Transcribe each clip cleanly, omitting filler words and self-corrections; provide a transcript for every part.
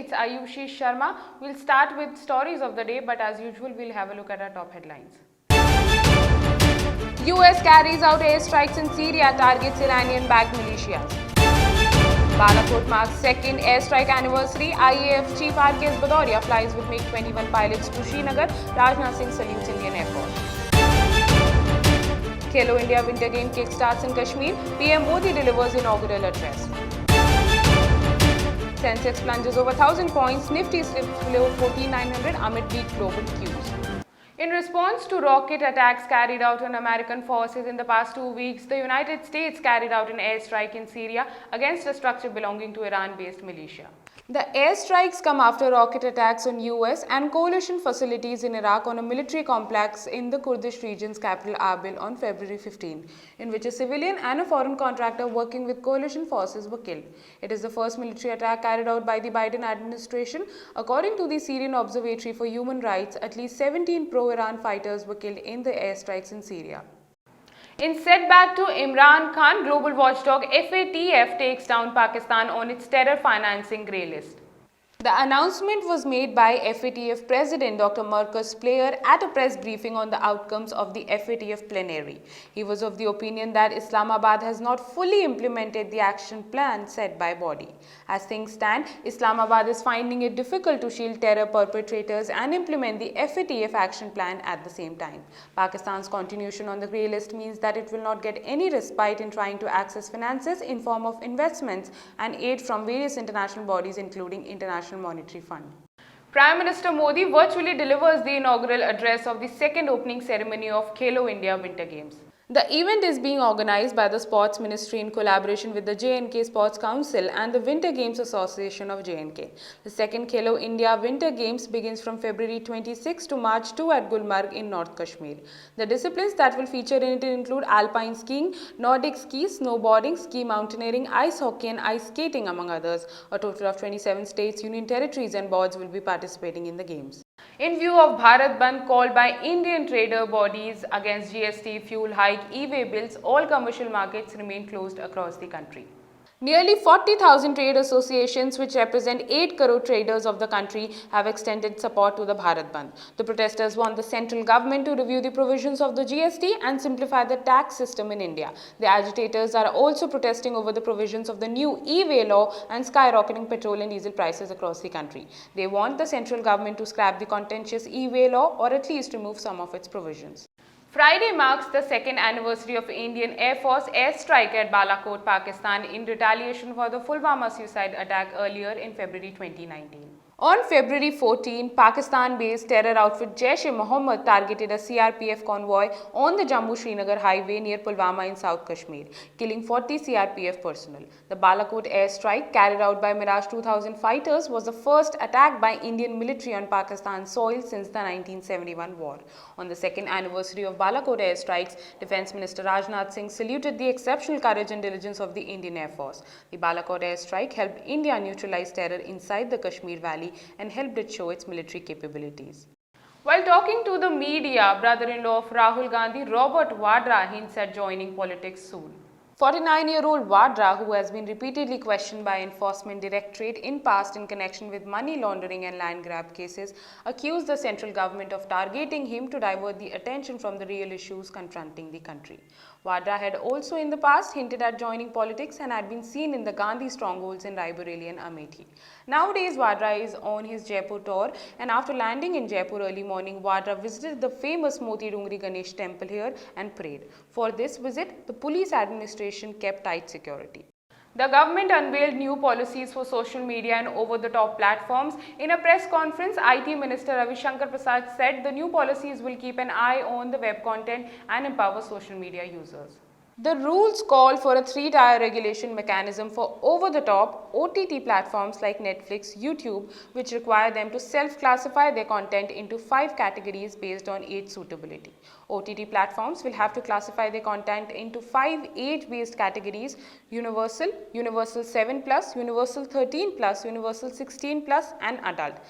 It's Ayushi Sharma. We'll start with stories of the day, but as usual, we'll have a look at our top headlines. US carries out airstrikes in Syria, targets Iranian-backed militias. Balakot marks second airstrike anniversary. IAF Chief R.K. Bhadauria flies with MiG-21 pilots to Srinagar. Rajnath Singh salutes Indian Air Force. Khelo India Winter Game kickstarts in Kashmir. PM Modi delivers inaugural address. Sensex plunges over 1,000 points. Nifty slips below 14,900 amid weak global cues. In response to rocket attacks carried out on American forces in the past 2 weeks, the United States carried out an airstrike in Syria against a structure belonging to Iran-based militia. The airstrikes come after rocket attacks on US and coalition facilities in Iraq on a military complex in the Kurdish region's capital Erbil on February 15, in which a civilian and a foreign contractor working with coalition forces were killed. It is the first military attack carried out by the Biden administration. According to the Syrian Observatory for Human Rights, at least 17 pro-Iran fighters were killed in the airstrikes in Syria. In setback to Imran Khan, global watchdog FATF takes down Pakistan on its terror financing grey list. The announcement was made by FATF President Dr. Marcus Player at a press briefing on the outcomes of the FATF plenary. He was of the opinion that Islamabad has not fully implemented the action plan set by body. As things stand, Islamabad is finding it difficult to shield terror perpetrators and implement the FATF action plan at the same time. Pakistan's continuation on the grey list means that it will not get any respite in trying to access finances in form of investments and aid from various international bodies, including International Monetary Fund. Prime Minister Modi virtually delivers the inaugural address of the second opening ceremony of Khelo India Winter Games. The event is being organized by the Sports Ministry in collaboration with the J&K Sports Council and the Winter Games Association of J&K. The second Khelo India Winter Games begins from February 26 to March 2 at Gulmarg in North Kashmir. The disciplines that will feature in it include alpine skiing, Nordic ski, snowboarding, ski mountaineering, ice hockey and ice skating among others. A total of 27 states, union territories and boards will be participating in the games. In view of Bharat Bandh called by Indian trader bodies against GST, fuel hike, e-way bills, all commercial markets remain closed across the country. Nearly 40,000 trade associations, which represent 8 crore traders of the country, have extended support to the Bharat Bandh. The protesters want the central government to review the provisions of the GST and simplify the tax system in India. The agitators are also protesting over the provisions of the new e-way law and skyrocketing petrol and diesel prices across the country. They want the central government to scrap the contentious e-way law or at least remove some of its provisions. Friday marks the second anniversary of Indian Air Force airstrike at Balakot, Pakistan in retaliation for the Pulwama suicide attack earlier in February 2019. On February 14, Pakistan-based terror outfit Jaish-e-Mohammed targeted a CRPF convoy on the Jammu-Srinagar highway near Pulwama in South Kashmir, killing 40 CRPF personnel. The Balakot airstrike, carried out by Mirage 2000 fighters, was the first attack by Indian military on Pakistan's soil since the 1971 war. On the second anniversary of Balakot airstrikes, Defence Minister Rajnath Singh saluted the exceptional courage and diligence of the Indian Air Force. The Balakot airstrike helped India neutralize terror inside the Kashmir Valley and helped it show its military capabilities. While talking to the media, brother-in-law of Rahul Gandhi, Robert Vadra, hints at joining politics soon. 49-year-old Vadra, who has been repeatedly questioned by Enforcement Directorate in past in connection with money laundering and land grab cases, accused the central government of targeting him to divert the attention from the real issues confronting the country. Vadra had also in the past hinted at joining politics and had been seen in the Gandhi strongholds in Raebareli and Amethi. Nowadays, Vadra is on his Jaipur tour, and after landing in Jaipur early morning, Vadra visited the famous Moti Dungri Ganesh temple here and prayed. For this visit, the police administration kept tight security. The government unveiled new policies for social media and over-the-top platforms. In a press conference, IT Minister Ravi Shankar Prasad said the new policies will keep an eye on the web content and empower social media users. The rules call for a 3-tier regulation mechanism for over-the-top OTT platforms like Netflix, YouTube, which require them to self-classify their content into 5 categories based on age suitability. OTT platforms will have to classify their content into 5 age-based categories: Universal, Universal 7+, Universal 13+, Universal 16+, and Adult.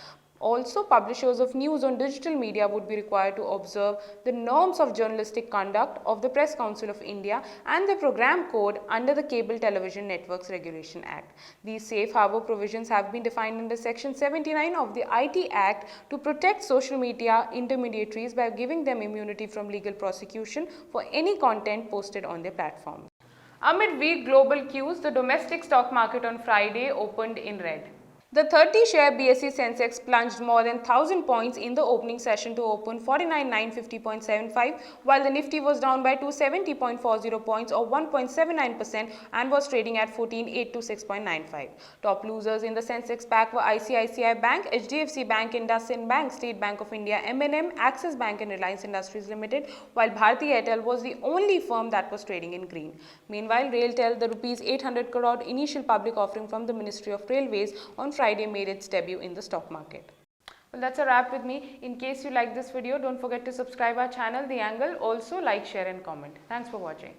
Also, publishers of news on digital media would be required to observe the norms of journalistic conduct of the Press Council of India and the program code under the Cable Television Networks Regulation Act. These safe harbor provisions have been defined under Section 79 of the IT Act to protect social media intermediaries by giving them immunity from legal prosecution for any content posted on their platforms. Amid weak global cues, the domestic stock market on Friday opened in red. The 30-share BSE Sensex plunged more than 1,000 points in the opening session to open 49,950.75, while the Nifty was down by 270.40 points or 1.79% and was trading at 14,826.95. Top losers in the Sensex pack were ICICI Bank, HDFC Bank, IndusInd Bank, State Bank of India, M&M, Axis Bank and Reliance Industries Limited, while Bharti Airtel was the only firm that was trading in green. Meanwhile, RailTel, the Rs 800 crore initial public offering from the Ministry of Railways on Friday made its debut in the stock market. Well, that's a wrap with me. In case you like this video, don't forget to subscribe our channel, The Angle. Also like, share and comment. Thanks for watching.